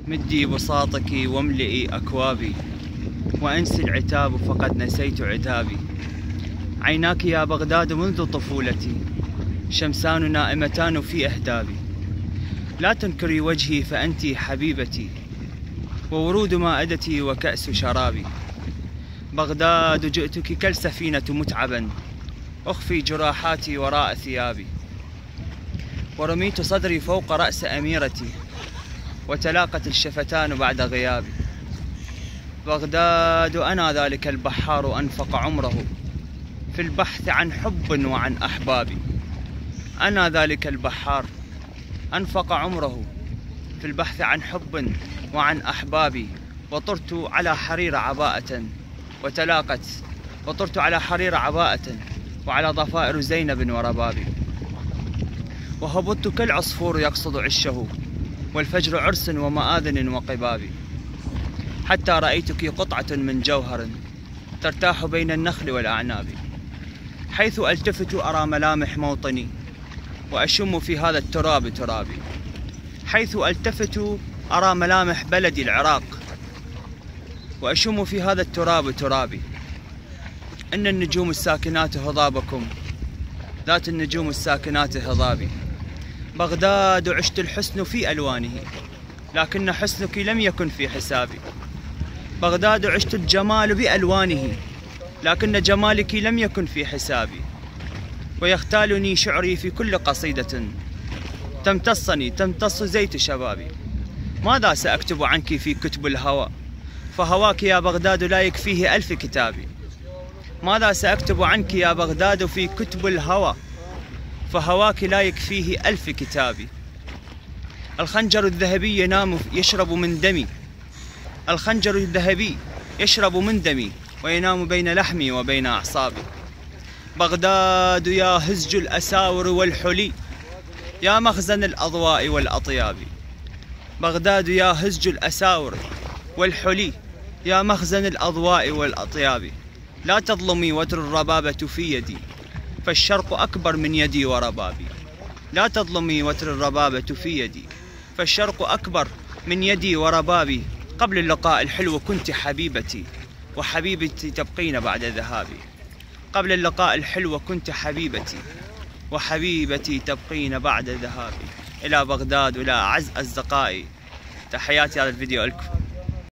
مدي بساطك واملئي أكوابي، وأنسي العتاب فقد نسيت عتابي. عيناك يا بغداد منذ طفولتي، شمسان نائمتان في أهدابي. لا تنكري وجهي فأنت حبيبتي، وورود مائدتي وكأس شرابي. بغداد جئتك كالسفينة متعبا، أخفي جراحاتي وراء ثيابي. ورميت صدري فوق رأس أميرتي، وتلاقت الشفتان بعد غيابي. بغداد أنا ذلك البحار أنفق عمره في البحث عن حب وعن أحبابي. أنا ذلك البحار أنفق عمره في البحث عن حب وعن أحبابي. وطرت على حرير عباءة وتلاقت، وطرت على حرير عباءة وعلى ضفائر زينب وربابي. وهبطت كالعصفور يقصد عشه، والفجر عرس ومآذن وقبابي. حتى رأيتك قطعة من جوهر ترتاح بين النخل والأعناب. حيث ألتفت أرى ملامح موطني، وأشم في هذا التراب ترابي. حيث ألتفت أرى ملامح بلدي العراق، وأشم في هذا التراب ترابي. إن النجوم الساكنات هضابكم، ذات النجوم الساكنات هضابي. بغداد عشت الحسن في ألوانه، لكن حسنك لم يكن في حسابي. بغداد عشت الجمال بألوانه، لكن جمالك لم يكن في حسابي. ويختالني شعري في كل قصيدة، تمتص زيت شبابي. ماذا سأكتب عنك في كتب الهوى، فهواك يا بغداد لا يكفيه 1000 كتاب. ماذا سأكتب عنك يا بغداد في كتب الهوى، فهواك لا يكفيه 1000 كتاب. الخنجر الذهبي ينام يشرب من دمي، الخنجر الذهبي يشرب من دمي، وينام بين لحمي وبين أعصابي. بغداد يا هزج الأساور والحلي، يا مخزن الأضواء والأطياب. بغداد يا هزج الأساور والحلي، يا مخزن الأضواء والأطياب. لا تظلمي وتر الربابة في يدي، فالشرق أكبر من يدي وربابي. لا تظلمي وتر الربابة في يدي، فالشرق أكبر من يدي وربابي. قبل اللقاء الحلو كنت حبيبتي، وحبيبتي تبقين بعد ذهابي. قبل اللقاء الحلو كنت حبيبتي، وحبيبتي تبقين بعد ذهابي. إلى بغداد وإلى أعز أصدقائي، تحياتي. هذا الفيديو لكم.